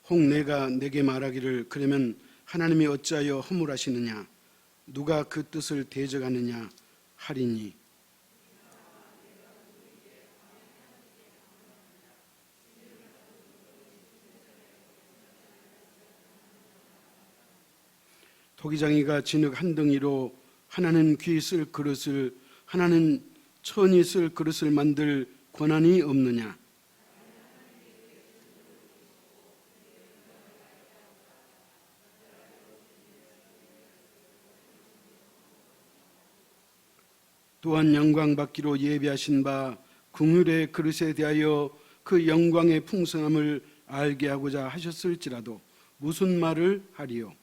혹 내가 내게 말하기를 그러면 하나님이 어찌하여 허물하시느냐 누가 그 뜻을 대적하느냐 하리니 토기장이가 진흙 한 덩이로 하나는 귀 쓸 그릇을 하나는 천이 쓸 그릇을 만들 권한이 없느냐. 또한 영광 받기로 예비하신 바 긍휼의 그릇에 대하여 그 영광의 풍성함을 알게 하고자 하셨을지라도 무슨 말을 하리요.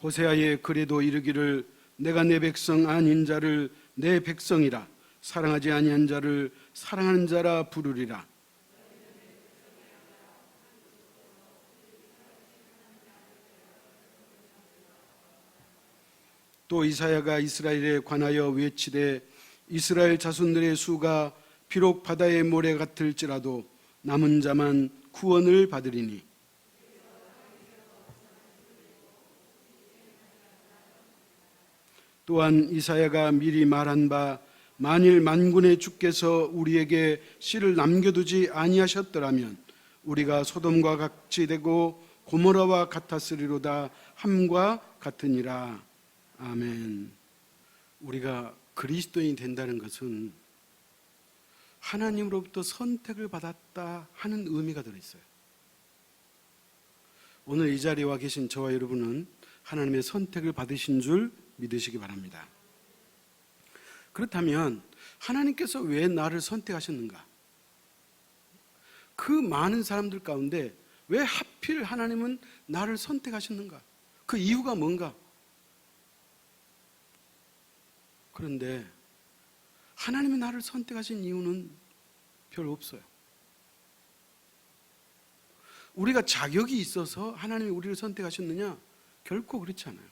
호세아의 글에도 이르기를 내가 내 백성 아닌 자를 내 백성이라 사랑하지 아니한 자를 사랑하는 자라 부르리라. 또 이사야가 이스라엘에 관하여 외치되 이스라엘 자손들의 수가 비록 바다의 모래 같을지라도 남은 자만 구원을 받으리니 또한 이사야가 미리 말한 바 만일 만군의 주께서 우리에게 씨를 남겨두지 아니하셨더라면 우리가 소돔과 같이 되고 고모라와 같았으리로다 함과 같으니라. 아멘. 우리가 그리스도인이 된다는 것은 하나님으로부터 선택을 받았다 하는 의미가 들어있어요. 오늘 이 자리에 와 계신 저와 여러분은 하나님의 선택을 받으신 줄 믿으시기 바랍니다. 그렇다면 하나님께서 왜 나를 선택하셨는가? 그 많은 사람들 가운데 왜 하필 하나님은 나를 선택하셨는가? 그 이유가 뭔가? 그런데 하나님이 나를 선택하신 이유는 별로 없어요. 우리가 자격이 있어서 하나님이 우리를 선택하셨느냐? 결코 그렇지 않아요.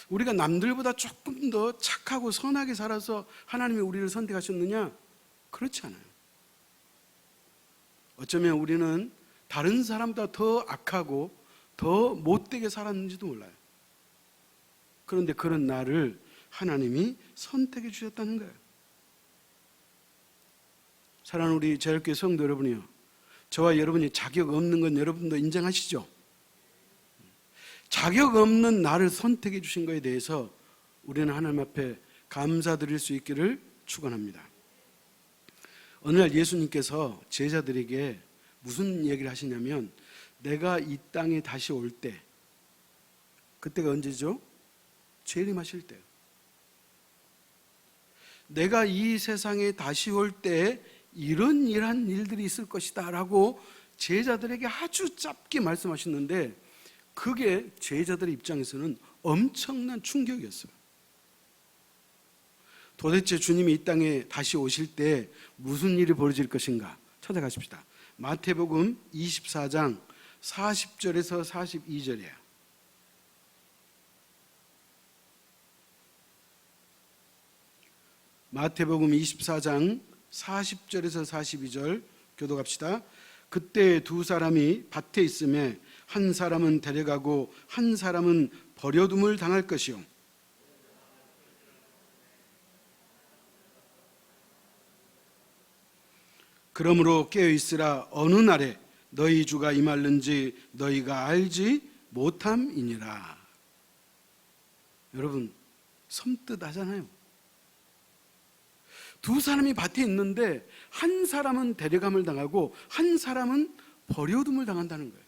우리가 남들보다 조금 더 착하고 선하게 살아서 하나님이 우리를 선택하셨느냐? 그렇지 않아요. 어쩌면 우리는 다른 사람보다 더 악하고 더 못되게 살았는지도 몰라요. 그런데 그런 나를 하나님이 선택해 주셨다는 거예요. 사랑하는 우리 제일교회 성도 여러분이요, 저와 여러분이 자격 없는 건 여러분도 인정하시죠? 자격 없는 나를 선택해 주신 것에 대해서 우리는 하나님 앞에 감사드릴 수 있기를 축원합니다. 어느 날 예수님께서 제자들에게 무슨 얘기를 하시냐면 내가 이 땅에 다시 올 때, 그때가 언제죠? 재림하실 때요. 내가 이 세상에 다시 올 때 이런 일들이 있을 것이다 라고 제자들에게 아주 짧게 말씀하셨는데 그게 제자들의 입장에서는 엄청난 충격이었어요. 도대체 주님이 이 땅에 다시 오실 때 무슨 일이 벌어질 것인가 찾아가십시다. 마태복음 24장 40절에서 42절이에요. 마태복음 24장 40절에서 42절 교독합시다. 그때 두 사람이 밭에 있음에 한 사람은 데려가고 한 사람은 버려둠을 당할 것이요. 그러므로 깨어있으라. 어느 날에 너희 주가 임할는지 너희가 알지 못함이니라. 여러분 섬뜩 하잖아요. 두 사람이 밭에 있는데 한 사람은 데려감을 당하고 한 사람은 버려둠을 당한다는 거예요.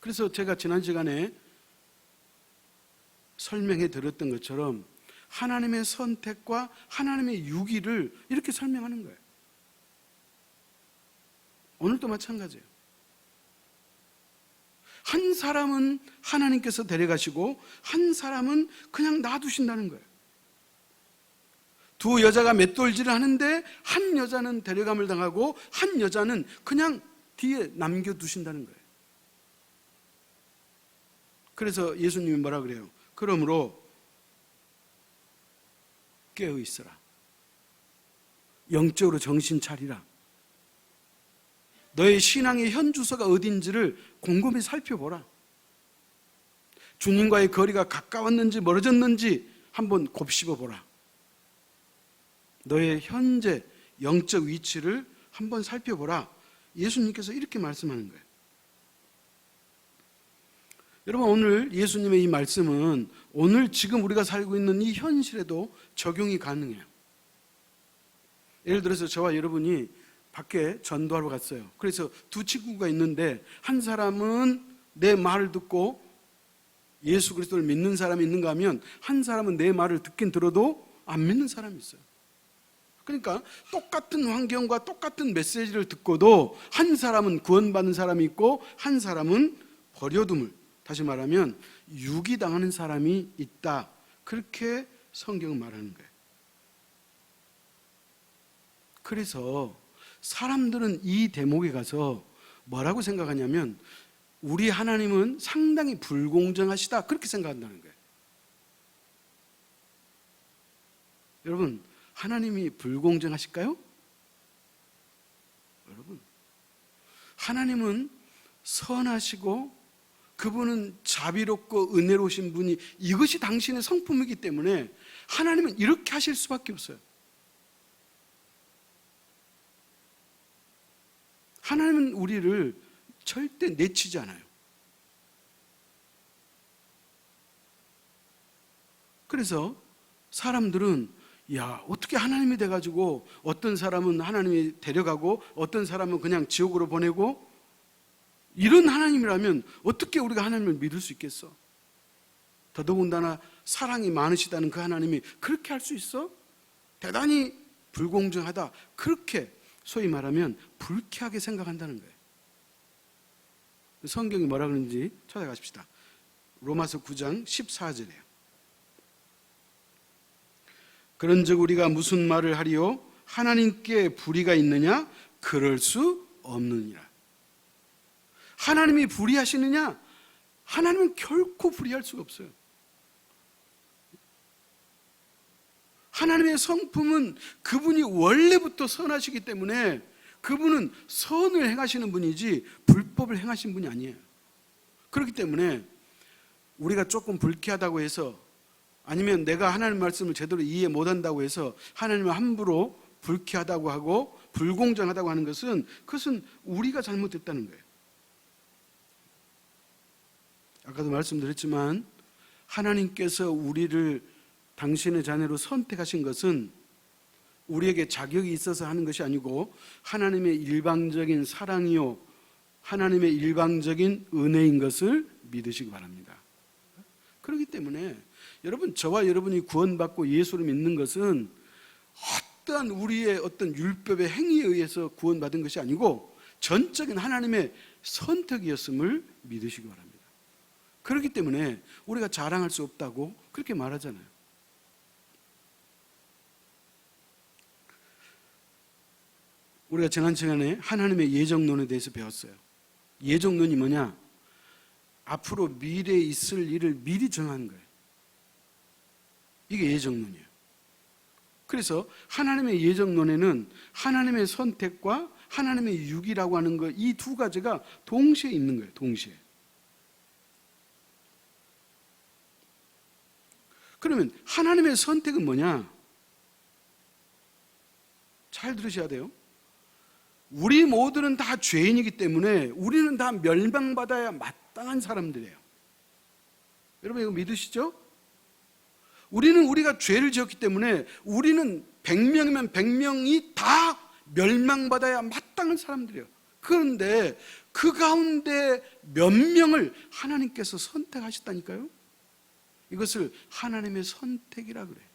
그래서 제가 지난 시간에 설명해 드렸던 것처럼 하나님의 선택과 하나님의 유기를 이렇게 설명하는 거예요. 오늘도 마찬가지예요. 한 사람은 하나님께서 데려가시고 한 사람은 그냥 놔두신다는 거예요. 두 여자가 맷돌질을 하는데 한 여자는 데려감을 당하고 한 여자는 그냥 뒤에 남겨두신다는 거예요. 그래서 예수님이 뭐라 그래요? 그러므로 깨어 있어라. 영적으로 정신 차리라. 너의 신앙의 현 주소가 어딘지를 곰곰이 살펴보라. 주님과의 거리가 가까웠는지 멀어졌는지 한번 곱씹어 보라. 너의 현재 영적 위치를 한번 살펴보라. 예수님께서 이렇게 말씀하는 거예요. 여러분, 오늘 예수님의 이 말씀은 오늘 지금 우리가 살고 있는 이 현실에도 적용이 가능해요. 예를 들어서 저와 여러분이 밖에 전도하러 갔어요. 그래서 두 친구가 있는데 한 사람은 내 말을 듣고 예수 그리스도를 믿는 사람이 있는가 하면 한 사람은 내 말을 듣긴 들어도 안 믿는 사람이 있어요. 그러니까 똑같은 환경과 똑같은 메시지를 듣고도 한 사람은 구원받는 사람이 있고 한 사람은 버려둠을, 다시 말하면 유기당하는 사람이 있다. 그렇게 성경은 말하는 거예요. 그래서 사람들은 이 대목에 가서 뭐라고 생각하냐면 우리 하나님은 상당히 불공정하시다, 그렇게 생각한다는 거예요. 여러분, 하나님이 불공정하실까요? 여러분, 하나님은 선하시고 그분은 자비롭고 은혜로우신 분이, 이것이 당신의 성품이기 때문에 하나님은 이렇게 하실 수밖에 없어요. 하나님은 우리를 절대 내치지 않아요. 그래서 사람들은 어떻게 하나님이 돼가지고 어떤 사람은 하나님이 데려가고 어떤 사람은 그냥 지옥으로 보내고, 이런 하나님이라면 어떻게 우리가 하나님을 믿을 수 있겠어? 더더군다나 사랑이 많으시다는 그 하나님이 그렇게 할 수 있어? 대단히 불공정하다, 그렇게 소위 말하면 불쾌하게 생각한다는 거예요. 성경이 뭐라 그러는지 찾아가십시다. 로마서 9장 14절이에요. 그런즉 우리가 무슨 말을 하리요? 하나님께 불의가 있느냐? 그럴 수 없느니라. 하나님이 불의하시느냐? 하나님은 결코 불의할 수가 없어요. 하나님의 성품은 그분이 원래부터 선하시기 때문에 그분은 선을 행하시는 분이지 불법을 행하신 분이 아니에요. 그렇기 때문에 우리가 조금 불쾌하다고 해서, 아니면 내가 하나님 말씀을 제대로 이해 못한다고 해서 하나님을 함부로 불쾌하다고 하고 불공정하다고 하는 것은, 그것은 우리가 잘못됐다는 거예요. 아까도 말씀드렸지만 하나님께서 우리를 당신의 자녀로 선택하신 것은 우리에게 자격이 있어서 하는 것이 아니고 하나님의 일방적인 사랑이요 하나님의 일방적인 은혜인 것을 믿으시기 바랍니다. 그렇기 때문에 여러분, 저와 여러분이 구원받고 예수를 믿는 것은 어떠한 우리의 어떤 율법의 행위에 의해서 구원받은 것이 아니고 전적인 하나님의 선택이었음을 믿으시기 바랍니다. 그렇기 때문에 우리가 자랑할 수 없다고 그렇게 말하잖아요. 우리가 지난 시간에 하나님의 예정론에 대해서 배웠어요. 예정론이 뭐냐? 앞으로 미래에 있을 일을 미리 정하는 거예요. 이게 예정론이에요. 그래서 하나님의 예정론에는 하나님의 선택과 하나님의 육이라고 하는 것, 이 두 가지가 동시에 있는 거예요. 동시에. 그러면 하나님의 선택은 뭐냐? 잘 들으셔야 돼요. 우리 모두는 다 죄인이기 때문에 우리는 다 멸망받아야 마땅한 사람들이에요. 여러분, 이거 믿으시죠? 우리가 죄를 지었기 때문에 우리는 100명이면 100명이 다 멸망받아야 마땅한 사람들이에요. 그런데 그 가운데 몇 명을 하나님께서 선택하셨다니까요. 이것을 하나님의 선택이라 그래요.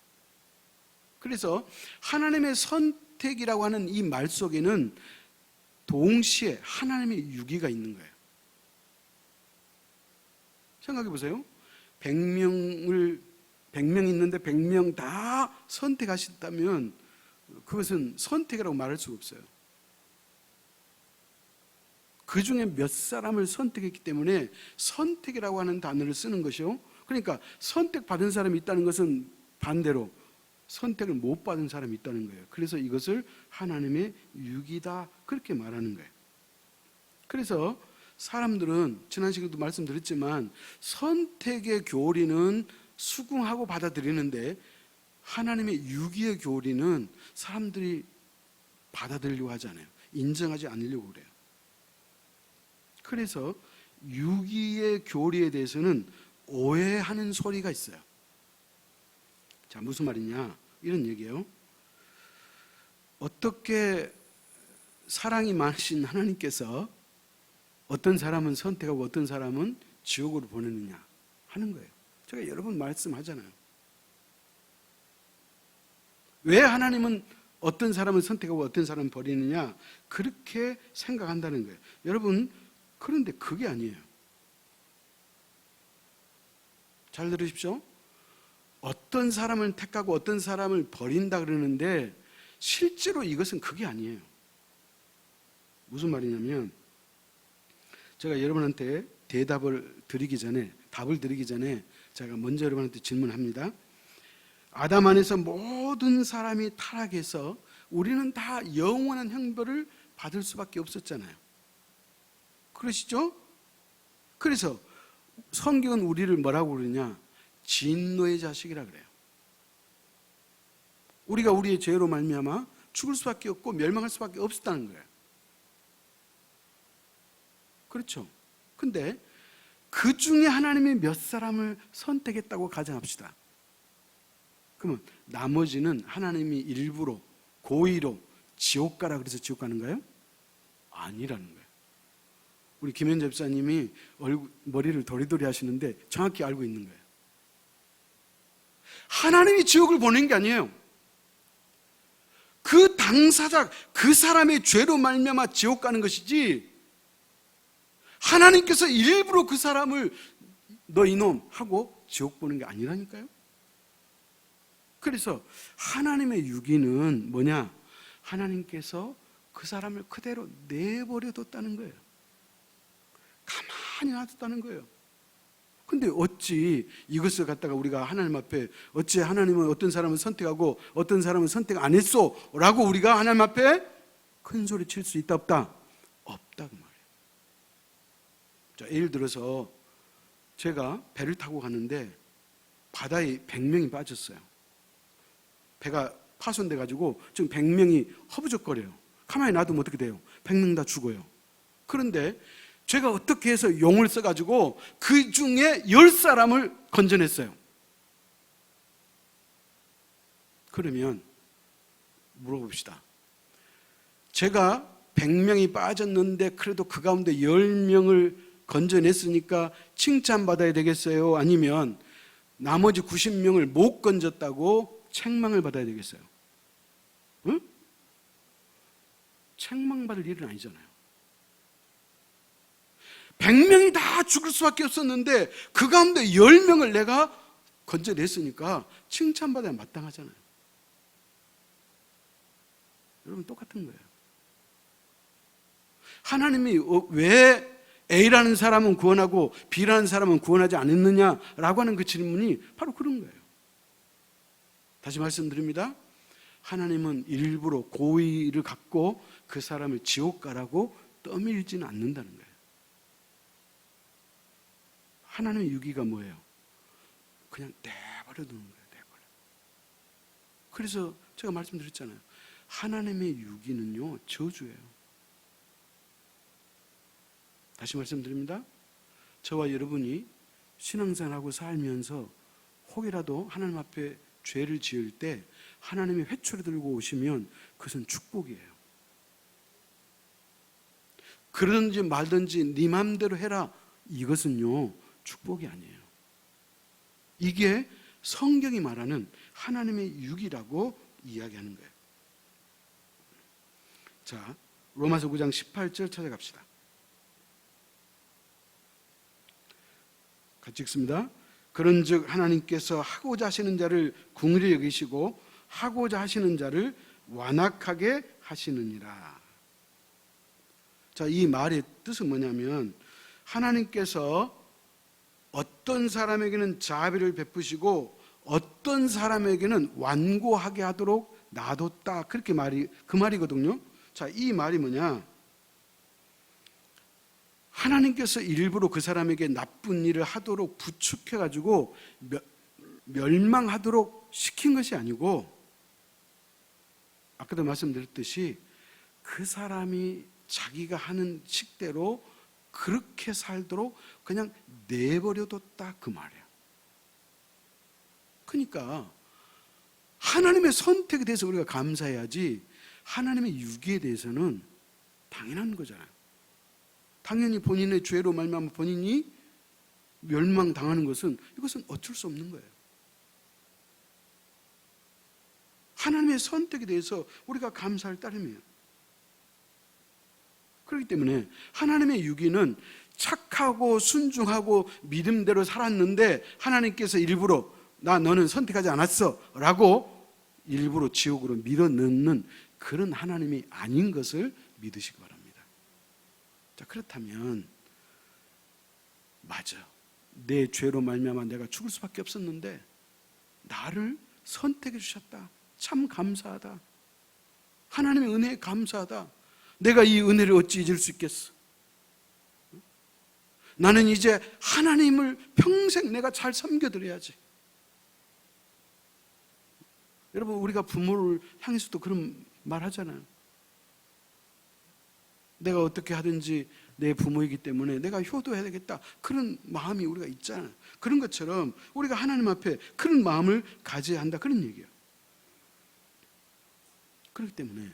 그래서 하나님의 선택이라고 하는 이 말 속에는 동시에 하나님의 유기가 있는 거예요. 생각해 보세요. 100명 있는데 100명 다 선택하셨다면 그것은 선택이라고 말할 수가 없어요. 그 중에 몇 사람을 선택했기 때문에 선택이라고 하는 단어를 쓰는 것이요. 그러니까 선택받은 사람이 있다는 것은 반대로 선택을 못 받은 사람이 있다는 거예요. 그래서 이것을 하나님의 육이다 그렇게 말하는 거예요. 그래서 사람들은 지난 시간에도 말씀드렸지만 선택의 교리는 수긍하고 받아들이는데 하나님의 유기의 교리는 사람들이 받아들이려고 하지 않아요. 인정하지 않으려고 그래요. 그래서 유기의 교리에 대해서는 오해하는 소리가 있어요. 자, 무슨 말이냐? 이런 얘기예요. 어떻게 사랑이 많으신 하나님께서 어떤 사람은 선택하고 어떤 사람은 지옥으로 보내느냐 하는 거예요. 제가 여러 번 말씀하잖아요. 왜 하나님은 어떤 사람을 선택하고 어떤 사람을 버리느냐 그렇게 생각한다는 거예요. 여러분, 그런데 그게 아니에요. 잘 들으십시오. 어떤 사람을 택하고 어떤 사람을 버린다 그러는데 실제로 이것은 그게 아니에요. 무슨 말이냐면 제가 여러분한테 답을 드리기 전에 제가 먼저 여러분한테 질문합니다. 아담 안에서 모든 사람이 타락해서 우리는 다 영원한 형벌을 받을 수밖에 없었잖아요. 그러시죠? 그래서 성경은 우리를 뭐라고 그러냐? 진노의 자식이라 그래요. 우리가 우리의 죄로 말미암아 죽을 수밖에 없고 멸망할 수밖에 없었다는 거예요. 그렇죠? 근데 그 중에 하나님이 몇 사람을 선택했다고 가정합시다. 그러면 나머지는 하나님이 일부러 고의로 지옥 가라 그래서 지옥 가는가요? 아니라는 거예요. 우리 김현재 집사님이 머리를 도리도리 하시는데 정확히 알고 있는 거예요. 하나님이 지옥을 보낸 게 아니에요. 그 당사자, 그 사람의 죄로 말미암아 지옥 가는 것이지 하나님께서 일부러 그 사람을 너 이놈 하고 지옥 보는 게 아니라니까요. 그래서 하나님의 유기는 뭐냐? 하나님께서 그 사람을 그대로 내버려 뒀다는 거예요. 가만히 놔뒀다는 거예요. 근데 어찌 이것을 갖다가 우리가 하나님 앞에 어찌 하나님은 어떤 사람을 선택하고 어떤 사람은 선택 안 했어 라고 우리가 하나님 앞에 큰 소리 칠 수 있다 없다? 없다 그 말이에요. 자, 예를 들어서 제가 배를 타고 가는데 바다에 100명이 빠졌어요. 배가 파손돼 가지고 지금 100명이 허부적거려요. 가만히 놔두면 어떻게 돼요? 100명 다 죽어요. 그런데 제가 어떻게 해서 용을 써가지고 그 중에 10사람을 건져냈어요. 그러면 물어봅시다. 제가 100명이 빠졌는데 그래도 그 가운데 10명을 건져냈으니까 칭찬받아야 되겠어요? 아니면 나머지 90명을 못 건졌다고 책망을 받아야 되겠어요? 응? 책망받을 일은 아니잖아요. 100명이 다 죽을 수밖에 없었는데 그 가운데 10명을 내가 건져냈으니까 칭찬받아야 마땅하잖아요. 여러분 똑같은 거예요. 하나님이 왜 A라는 사람은 구원하고 B라는 사람은 구원하지 않았느냐라고 하는 그 질문이 바로 그런 거예요. 다시 말씀드립니다. 하나님은 일부러 고의를 갖고 그 사람을 지옥 가라고 떠밀지는 않는다는 거예요. 하나님의 유기가 뭐예요? 그냥 내버려 두는 거예요. 내버려. 그래서 제가 말씀드렸잖아요. 하나님의 유기는요 저주예요. 다시 말씀드립니다. 저와 여러분이 신앙생활하고 살면서 혹이라도 하나님 앞에 죄를 지을 때 하나님이 회초리 들고 오시면 그것은 축복이에요. 그러든지 말든지 네 맘대로 해라. 이것은요 축복이 아니에요. 이게 성경이 말하는 하나님의 육이라고 이야기하는 거예요. 자, 로마서 9장 18절 찾아갑시다. 같이 읽습니다. 그런즉 하나님께서 하고자 하시는 자를 긍휼히 여기시고 하고자 하시는 자를 완악하게 하시느니라. 자, 이 말의 뜻은 뭐냐면 하나님께서 어떤 사람에게는 자비를 베푸시고 어떤 사람에게는 완고하게 하도록 놔뒀다. 그렇게 그 말이거든요. 자, 이 말이 뭐냐? 하나님께서 일부러 그 사람에게 나쁜 일을 하도록 부축해가지고 멸망하도록 시킨 것이 아니고, 아까도 말씀드렸듯이 그 사람이 자기가 하는 식대로 그렇게 살도록 그냥 내버려뒀다, 그 말이에요. 그러니까 하나님의 선택에 대해서 우리가 감사해야지, 하나님의 유기에 대해서는 당연한 거잖아요. 당연히 본인의 죄로 말미암아 본인이 멸망당하는 것은, 이것은 어쩔 수 없는 거예요. 하나님의 선택에 대해서 우리가 감사할 따름이에요. 그렇기 때문에 하나님의 유기는 착하고 순종하고 믿음대로 살았는데 하나님께서 일부러 너는 선택하지 않았어 라고 일부러 지옥으로 밀어넣는 그런 하나님이 아닌 것을 믿으시기 바랍니다. 자, 그렇다면 맞아, 내 죄로 말미암아 내가 죽을 수밖에 없었는데 나를 선택해 주셨다, 참 감사하다, 하나님의 은혜에 감사하다, 내가 이 은혜를 어찌 잊을 수 있겠어. 나는 이제 하나님을 평생 내가 잘 섬겨드려야지. 여러분, 우리가 부모를 향해서도 그런 말 하잖아요. 내가 어떻게 하든지 내 부모이기 때문에 내가 효도해야 되겠다, 그런 마음이 우리가 있잖아요. 그런 것처럼 우리가 하나님 앞에 그런 마음을 가져야 한다, 그런 얘기예요. 그렇기 때문에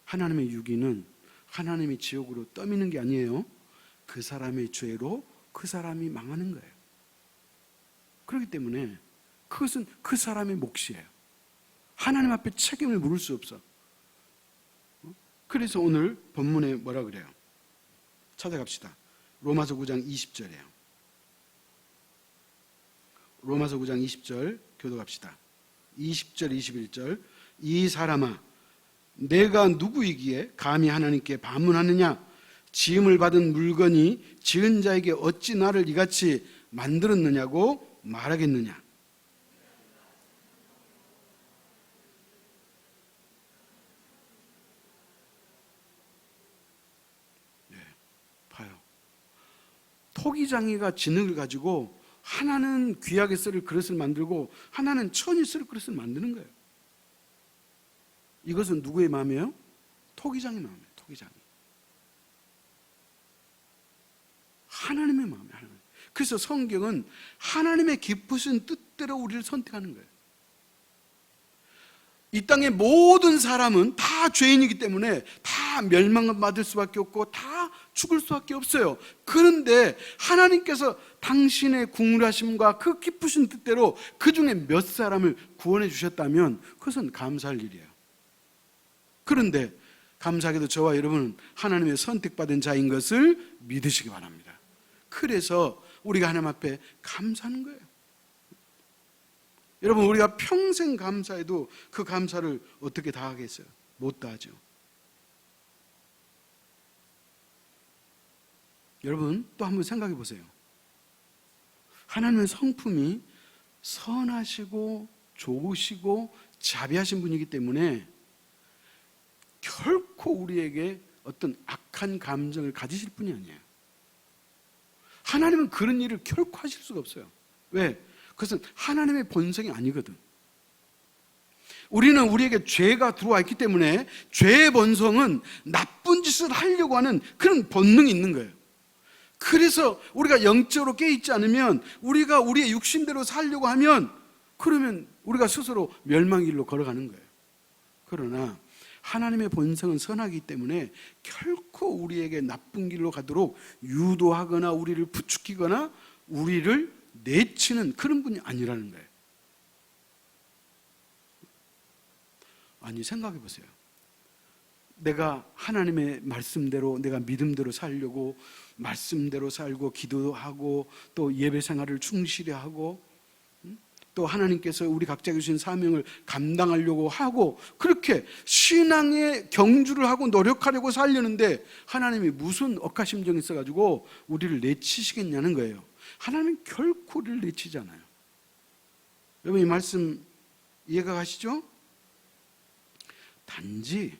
하나님의 유기는 하나님이 지옥으로 떠미는 게 아니에요. 그 사람의 죄로 그 사람이 망하는 거예요. 그렇기 때문에 그것은 그 사람의 몫이에요. 하나님 앞에 책임을 물을 수 없어. 그래서 오늘 본문에 뭐라 그래요? 찾아갑시다. 로마서 9장 20절이에요. 로마서 9장 20절 교독합시다. 20절 21절. 이 사람아, 내가 누구이기에 감히 하나님께 반문하느냐? 지음을 받은 물건이 지은 자에게 어찌 나를 이같이 만들었느냐고 말하겠느냐? 네, 봐요. 토기장이가 진흙을 가지고 하나는 귀하게 쓸 그릇을 만들고 하나는 천이 쓸 그릇을 만드는 거예요. 이것은 누구의 마음이에요? 토기장의 마음이에요. 토기장이. 하나님의 마음이에요. 하나님. 그래서 성경은 하나님의 기쁘신 뜻대로 우리를 선택하는 거예요. 이 땅의 모든 사람은 다 죄인이기 때문에 다 멸망받을 수밖에 없고 다 죽을 수밖에 없어요. 그런데 하나님께서 당신의 궁휼하심과 그 기쁘신 뜻대로 그 중에 몇 사람을 구원해 주셨다면 그것은 감사할 일이에요. 그런데 감사하게도 저와 여러분은 하나님의 선택받은 자인 것을 믿으시기 바랍니다. 그래서 우리가 하나님 앞에 감사하는 거예요. 여러분, 우리가 평생 감사해도 그 감사를 어떻게 다 하겠어요? 못 다하죠. 여러분, 또 한번 생각해 보세요. 하나님의 성품이 선하시고 좋으시고 자비하신 분이기 때문에 결코 우리에게 어떤 악한 감정을 가지실 분이 아니에요. 하나님은 그런 일을 결코 하실 수가 없어요. 왜? 그것은 하나님의 본성이 아니거든. 우리는 우리에게 죄가 들어와 있기 때문에 죄의 본성은 나쁜 짓을 하려고 하는 그런 본능이 있는 거예요. 그래서 우리가 영적으로 깨어있지 않으면, 우리가 우리의 육신대로 살려고 하면, 그러면 우리가 스스로 멸망의 길로 걸어가는 거예요. 그러나 하나님의 본성은 선하기 때문에 결코 우리에게 나쁜 길로 가도록 유도하거나 우리를 부추기거나 우리를 내치는 그런 분이 아니라는 거예요. 아니, 생각해 보세요. 내가 하나님의 말씀대로, 내가 믿음대로 살려고 말씀대로 살고 기도하고 또 예배 생활을 충실히 하고 또 하나님께서 우리 각자에게 주신 사명을 감당하려고 하고 그렇게 신앙의 경주를 하고 노력하려고 살려는데 하나님이 무슨 억하심정이 있어가지고 우리를 내치시겠냐는 거예요. 하나님은 결코 우리를 내치지 않아요. 여러분 이 말씀 이해가 가시죠? 단지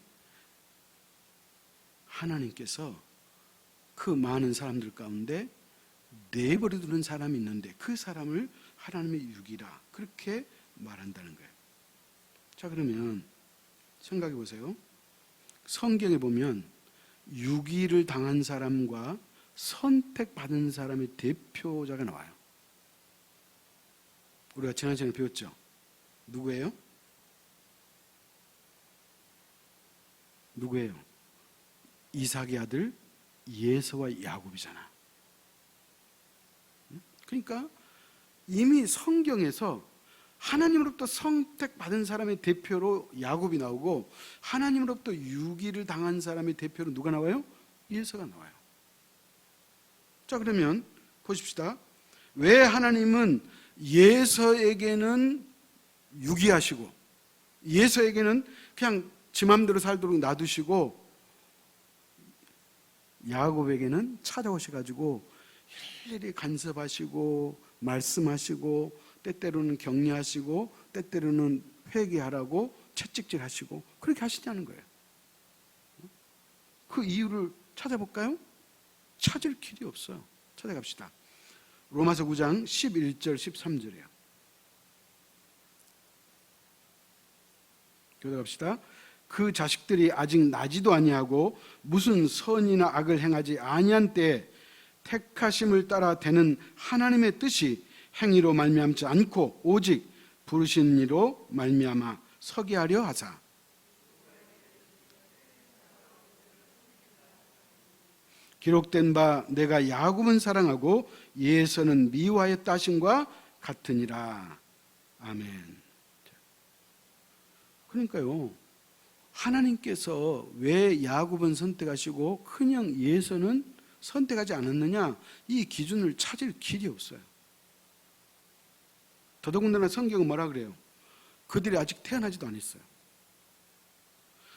하나님께서 그 많은 사람들 가운데 내버려 두는 사람이 있는데 그 사람을 하나님의 육이라 그렇게 말한다는 거예요. 자, 그러면 생각해 보세요. 성경에 보면 유기를 당한 사람과 선택받은 사람의 대표자가 나와요. 우리가 지난 시간에 배웠죠? 누구예요? 누구예요? 이삭의 아들 예서와 야곱이잖아. 그러니까 이미 성경에서 하나님으로부터 선택받은 사람의 대표로 야곱이 나오고 하나님으로부터 유기를 당한 사람의 대표로 누가 나와요? 예서가 나와요. 자, 그러면 보십시다. 왜 하나님은 예서에게는 유기하시고 예서에게는 그냥 지 맘대로 살도록 놔두시고 야곱에게는 찾아오셔가지고 일일이 간섭하시고 말씀하시고 때때로는 격려하시고 때때로는 회개하라고 채찍질하시고 그렇게 하시냐는 거예요. 그 이유를 찾아볼까요? 찾을 길이 없어요. 찾아갑시다. 로마서 9장 11절 13절이에요. 교도합시다. 그 자식들이 아직 나지도 아니하고 무슨 선이나 악을 행하지 아니한 때에 택하심을 따라 되는 하나님의 뜻이 행위로 말미암지 않고 오직 부르신 이로 말미암아 서게 하려 하사 기록된 바 내가 야곱은 사랑하고 예서는 미워하였다 하심과 같으니라. 아멘. 그러니까요, 하나님께서 왜 야곱은 선택하시고 큰형 예서는 선택하지 않았느냐, 이 기준을 찾을 길이 없어요. 더더군다나 성경은 뭐라 그래요? 그들이 아직 태어나지도 않았어요.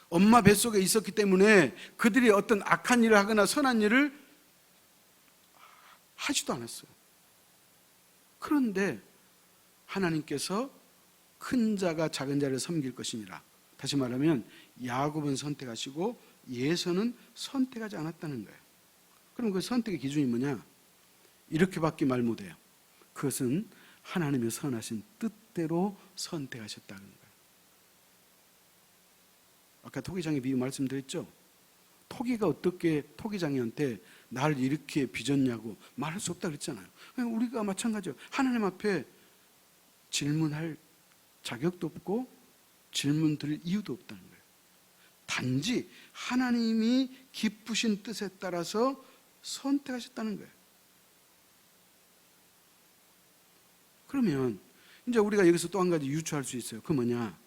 엄마 뱃속에 있었기 때문에 그들이 어떤 악한 일을 하거나 선한 일을 하지도 않았어요. 그런데 하나님께서 큰 자가 작은 자를 섬길 것이니라. 다시 말하면 야곱은 선택하시고 예서는 선택하지 않았다는 거예요. 그럼 그 선택의 기준이 뭐냐? 이렇게밖에 말 못해요. 그것은 하나님의 선하신 뜻대로 선택하셨다는 거예요. 아까 토기장의 비유 말씀드렸죠? 토기가 어떻게 토기장이한테 나를 이렇게 빚었냐고 말할 수 없다 그랬잖아요. 우리가 마찬가지예요. 하나님 앞에 질문할 자격도 없고 질문 드릴 이유도 없다는 거예요. 단지 하나님이 기쁘신 뜻에 따라서 선택하셨다는 거예요. 그러면 이제 우리가 여기서 또 한 가지 유추할 수 있어요. 그 뭐냐?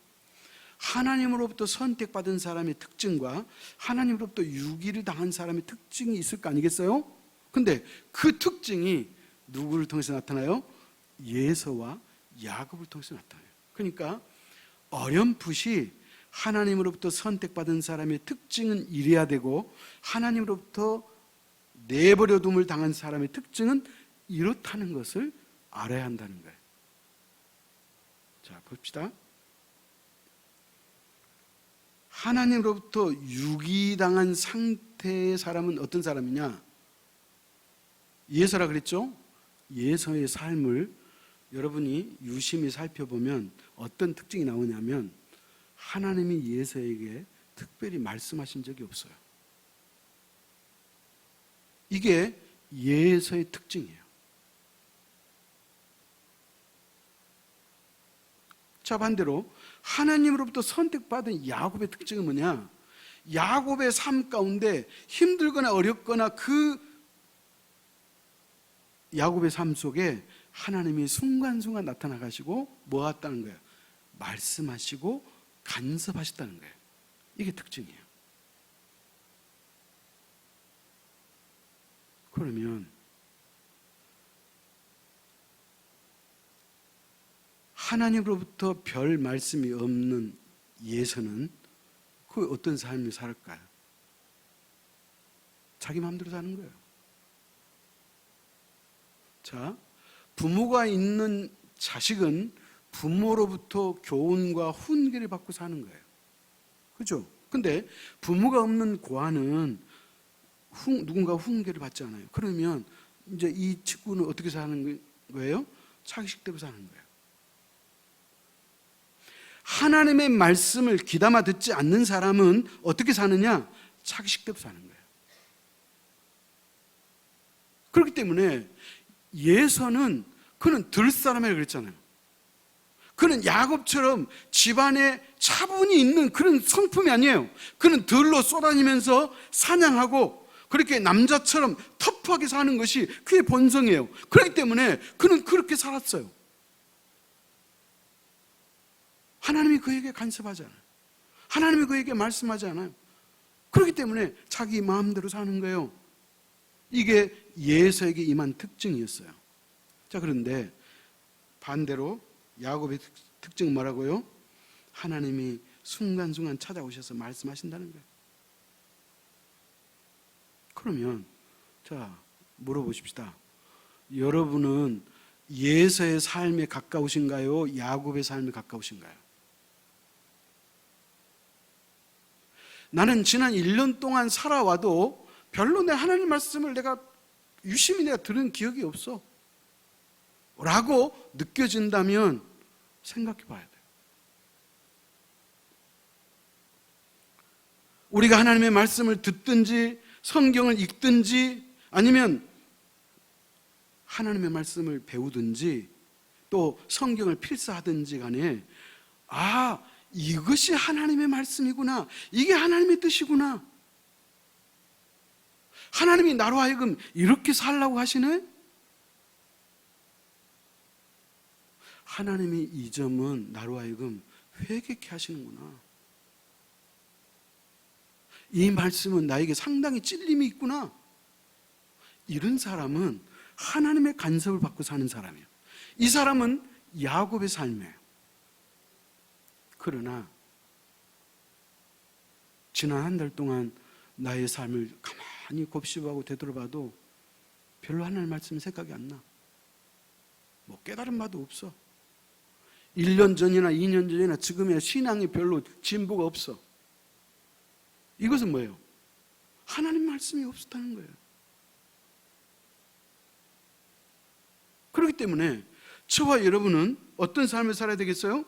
하나님으로부터 선택받은 사람의 특징과 하나님으로부터 유기를 당한 사람의 특징이 있을 거 아니겠어요? 근데 그 특징이 누구를 통해서 나타나요? 예서와 야곱을 통해서 나타나요. 그러니까 어렴풋이 하나님으로부터 선택받은 사람의 특징은 이래야 되고 하나님으로부터 내버려둠을 당한 사람의 특징은 이렇다는 것을 알아야 한다는 거예요. 자, 봅시다. 하나님으로부터 유기당한 상태의 사람은 어떤 사람이냐? 예서라 그랬죠? 예서의 삶을 여러분이 유심히 살펴보면 어떤 특징이 나오냐면 하나님이 예서에게 특별히 말씀하신 적이 없어요. 이게 예서의 특징이에요. 자, 반대로 하나님으로부터 선택받은 야곱의 특징은 뭐냐? 야곱의 삶 가운데 힘들거나 어렵거나 그 야곱의 삶 속에 하나님이 순간순간 나타나 가시고 뭐 했다는 거예요? 말씀하시고 간섭하셨다는 거예요. 이게 특징이에요. 그러면 하나님으로부터 별 말씀이 없는 예서는 그 어떤 삶을 살을까요? 자기 마음대로 사는 거예요. 자, 부모가 있는 자식은 부모로부터 교훈과 훈계를 받고 사는 거예요. 그죠? 근데 부모가 없는 고아는 누군가 훈계를 받지 않아요. 그러면 이제 이 친구는 어떻게 사는 거예요? 자기식대로 사는 거예요. 하나님의 말씀을 귀담아 듣지 않는 사람은 어떻게 사느냐? 자기식대로 사는 거예요. 그렇기 때문에 예서는 그는 들 사람이라고 그랬잖아요. 그는 야곱처럼 집안에 차분히 있는 그런 성품이 아니에요. 그는 들로 쏘다니면서 사냥하고 그렇게 남자처럼 터프하게 사는 것이 그의 본성이에요. 그렇기 때문에 그는 그렇게 살았어요. 하나님이 그에게 간섭하지 않아요. 하나님이 그에게 말씀하지 않아요. 그렇기 때문에 자기 마음대로 사는 거예요. 이게 예서에게 임한 특징이었어요. 자, 그런데 반대로 야곱의 특징은 뭐라고요? 하나님이 순간순간 찾아오셔서 말씀하신다는 거예요. 그러면 자, 물어보십시다. 여러분은 예서의 삶에 가까우신가요? 야곱의 삶에 가까우신가요? 나는 지난 1년 동안 살아와도 별로 내 하나님 말씀을 내가 유심히 들은 기억이 없어 라고 느껴진다면 생각해 봐야 돼요. 우리가 하나님의 말씀을 듣든지 성경을 읽든지 아니면 하나님의 말씀을 배우든지 또 성경을 필사하든지 간에 이것이 하나님의 말씀이구나, 이게 하나님의 뜻이구나, 하나님이 나로 하여금 이렇게 살라고 하시네? 하나님이 이 점은 나로 하여금 회개케 하시는구나, 이 말씀은 나에게 상당히 찔림이 있구나, 이런 사람은 하나님의 간섭을 받고 사는 사람이에요. 이 사람은 야곱의 삶이에요. 그러나 지난 한 달 동안 나의 삶을 가만히 곱씹어하고 되돌아봐도 별로 하나님의 말씀이 생각이 안 나. 뭐 깨달은 바도 없어. 1년 전이나 2년 전이나 지금이야 신앙이 별로 진보가 없어. 이것은 뭐예요? 하나님 말씀이 없었다는 거예요. 그렇기 때문에 저와 여러분은 어떤 삶을 살아야 되겠어요?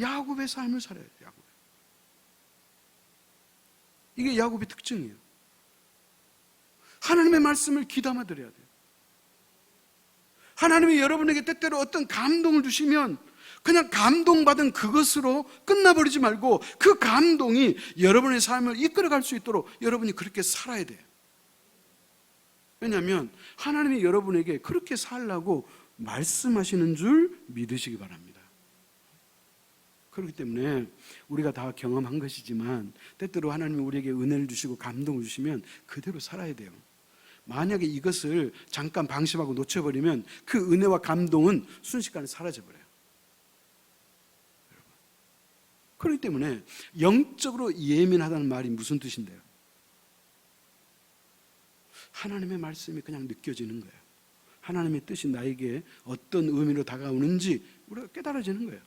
야곱의 삶을 살아야 돼요. 야곱. 이게 야곱의 특징이에요. 하나님의 말씀을 귀담아 들어야 돼요. 하나님이 여러분에게 때때로 어떤 감동을 주시면 그냥 감동받은 그것으로 끝나버리지 말고 그 감동이 여러분의 삶을 이끌어갈 수 있도록 여러분이 그렇게 살아야 돼요. 왜냐하면 하나님이 여러분에게 그렇게 살라고 말씀하시는 줄 믿으시기 바랍니다. 그렇기 때문에 우리가 다 경험한 것이지만 때때로 하나님이 우리에게 은혜를 주시고 감동을 주시면 그대로 살아야 돼요. 만약에 이것을 잠깐 방심하고 놓쳐버리면 그 은혜와 감동은 순식간에 사라져버려요. 그렇기 때문에 영적으로 예민하다는 말이 무슨 뜻인데요? 하나님의 말씀이 그냥 느껴지는 거예요. 하나님의 뜻이 나에게 어떤 의미로 다가오는지 우리가 깨달아지는 거예요.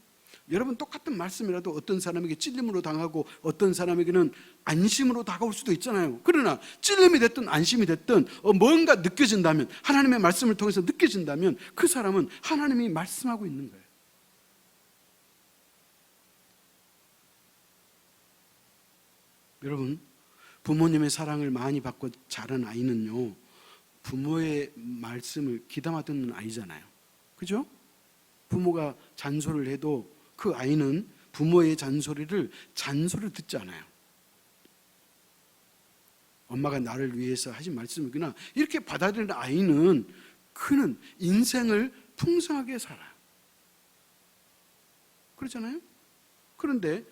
여러분 똑같은 말씀이라도 어떤 사람에게 찔림으로 당하고 어떤 사람에게는 안심으로 다가올 수도 있잖아요. 그러나 찔림이 됐든 안심이 됐든 뭔가 느껴진다면, 하나님의 말씀을 통해서 느껴진다면 그 사람은 하나님이 말씀하고 있는 거예요. 여러분, 부모님의 사랑을 많이 받고 자란 아이는요, 부모의 말씀을 귀담아 듣는 아이잖아요. 그죠? 부모가 잔소리를 해도 그 아이는 부모의 잔소리를 듣지 않아요. 엄마가 나를 위해서 하신 말씀이구나 이렇게 받아들이는 아이는 그는 인생을 풍성하게 살아요. 그렇잖아요? 그런데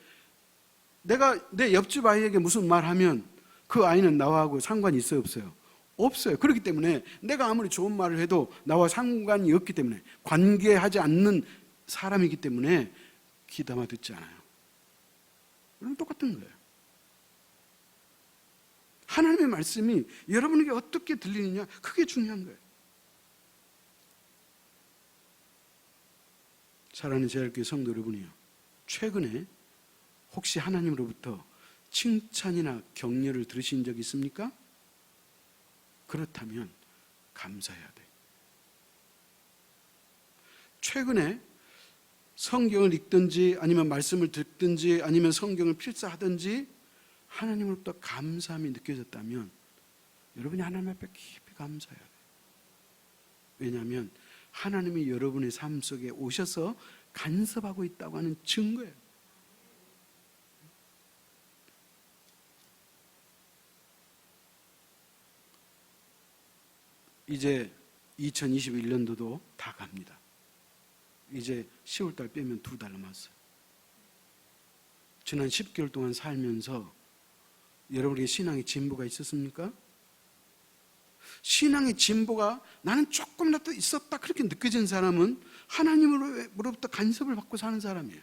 내가 내 옆집 아이에게 무슨 말하면 그 아이는 나하고 상관이 있어요, 없어요? 없어요. 그렇기 때문에 내가 아무리 좋은 말을 해도 나와 상관이 없기 때문에, 관계하지 않는 사람이기 때문에 귀담아 듣지 않아요. 그럼 똑같은 거예요. 하나님의 말씀이 여러분에게 어떻게 들리느냐, 그게 중요한 거예요. 사랑하는 제일교회 성도 여러분이요, 최근에 혹시 하나님으로부터 칭찬이나 격려를 들으신 적 있습니까? 그렇다면 감사해야 돼. 최근에 성경을 읽든지 아니면 말씀을 듣든지 아니면 성경을 필사하든지 하나님으로부터 감사함이 느껴졌다면 여러분이 하나님 앞에 깊이 감사해야 돼요. 왜냐하면 하나님이 여러분의 삶 속에 오셔서 간섭하고 있다고 하는 증거예요. 이제 2021년도도 다 갑니다. 이제 10월달 빼면 2달 남았어요. 지난 10개월 동안 살면서 여러분에게 신앙의 진보가 있었습니까? 신앙의 진보가 나는 조금이라도 있었다 그렇게 느껴진 사람은 하나님으로부터 간섭을 받고 사는 사람이에요.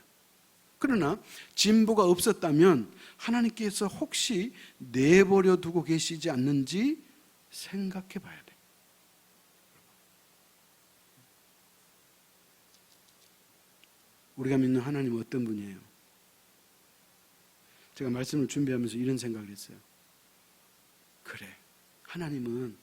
그러나 진보가 없었다면 하나님께서 혹시 내버려 두고 계시지 않는지 생각해 봐야 돼요. 우리가 믿는 하나님은 어떤 분이에요? 제가 말씀을 준비하면서 이런 생각을 했어요. 그래, 하나님은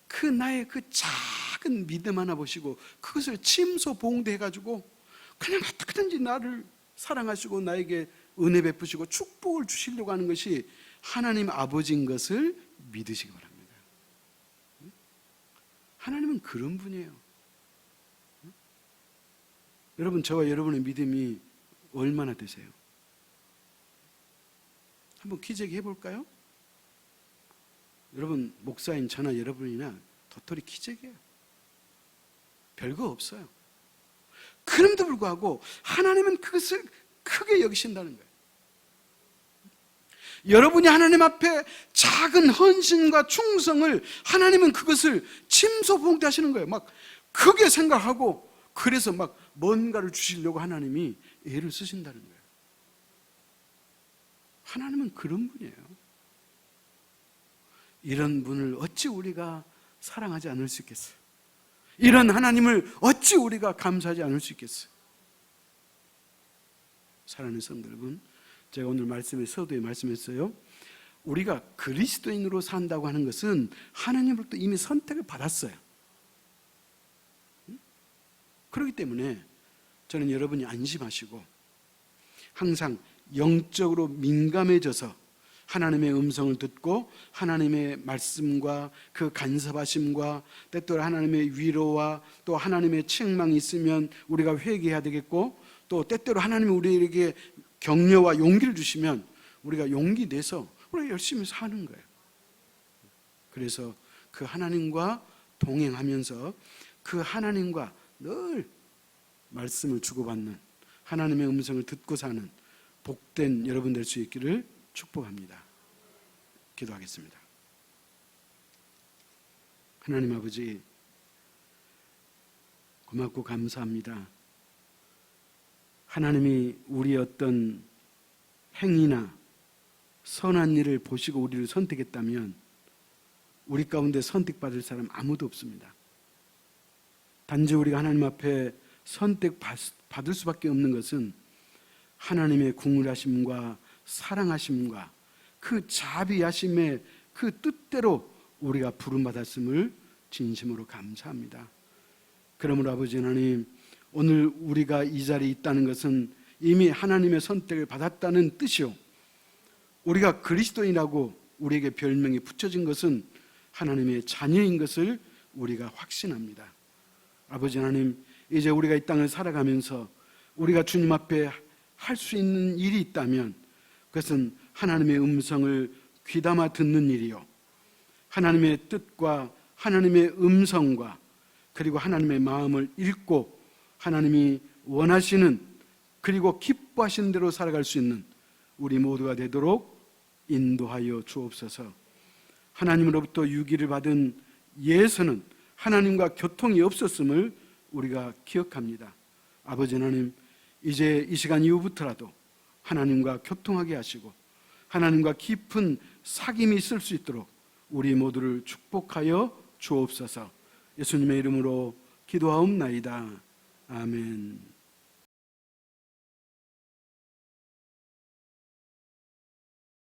그 나의 그 작은 믿음 하나 보시고 그것을 침소봉대해가지고 그냥 어떻게든지 나를 사랑하시고 나에게 은혜 베푸시고 축복을 주시려고 하는 것이 하나님 아버지인 것을 믿으시기 바랍니다. 하나님은 그런 분이에요. 여러분, 저와 여러분의 믿음이 얼마나 되세요? 한번 기저귀 해볼까요? 여러분, 목사인 저나 여러분이나 도토리 기저귀예요. 별거 없어요. 그럼에도 불구하고 하나님은 그것을 크게 여기신다는 거예요. 여러분이 하나님 앞에 작은 헌신과 충성을 하나님은 그것을 침소봉대하시는 거예요. 막 크게 생각하고 그래서 막 뭔가를 주시려고 하나님이 애를 쓰신다는 거예요. 하나님은 그런 분이에요. 이런 분을 어찌 우리가 사랑하지 않을 수 있겠어요? 이런 하나님을 어찌 우리가 감사하지 않을 수 있겠어요? 사랑하는 성도 여러분, 제가 오늘 말씀에 서두에 말씀했어요. 우리가 그리스도인으로 산다고 하는 것은 하나님으로부터 이미 선택을 받았어요. 그렇기 때문에 저는 여러분이 안심하시고 항상 영적으로 민감해져서 하나님의 음성을 듣고 하나님의 말씀과 그 간섭하심과 때때로 하나님의 위로와 또 하나님의 책망이 있으면 우리가 회개해야 되겠고, 또 때때로 하나님이 우리에게 격려와 용기를 주시면 우리가 용기 내서 우리가 열심히 사는 거예요. 그래서 그 하나님과 동행하면서 그 하나님과 늘 말씀을 주고받는, 하나님의 음성을 듣고 사는 복된 여러분 될 수 있기를 축복합니다. 기도하겠습니다. 하나님 아버지, 고맙고 감사합니다. 하나님이 우리의 어떤 행위나 선한 일을 보시고 우리를 선택했다면 우리 가운데 선택받을 사람 아무도 없습니다. 단지 우리가 하나님 앞에 선택받을 수밖에 없는 것은 하나님의 궁휼하심과 사랑하심과 그 자비하심의 그 뜻대로 우리가 부름받았음을 진심으로 감사합니다. 그러므로 아버지 하나님, 오늘 우리가 이 자리에 있다는 것은 이미 하나님의 선택을 받았다는 뜻이요, 우리가 그리스도인이라고 우리에게 별명이 붙여진 것은 하나님의 자녀인 것을 우리가 확신합니다. 아버지 하나님, 이제 우리가 이 땅을 살아가면서 우리가 주님 앞에 할 수 있는 일이 있다면 그것은 하나님의 음성을 귀담아 듣는 일이요, 하나님의 뜻과 하나님의 음성과 그리고 하나님의 마음을 읽고 하나님이 원하시는 그리고 기뻐하시는 대로 살아갈 수 있는 우리 모두가 되도록 인도하여 주옵소서. 하나님으로부터 유기를 받은 예서는 하나님과 교통이 없었음을 우리가 기억합니다. 아버지 하나님, 이제 이 시간 이후부터라도 하나님과 교통하게 하시고 하나님과 깊은 사귐이 있을 수 있도록 우리 모두를 축복하여 주옵소서. 예수님의 이름으로 기도하옵나이다. 아멘.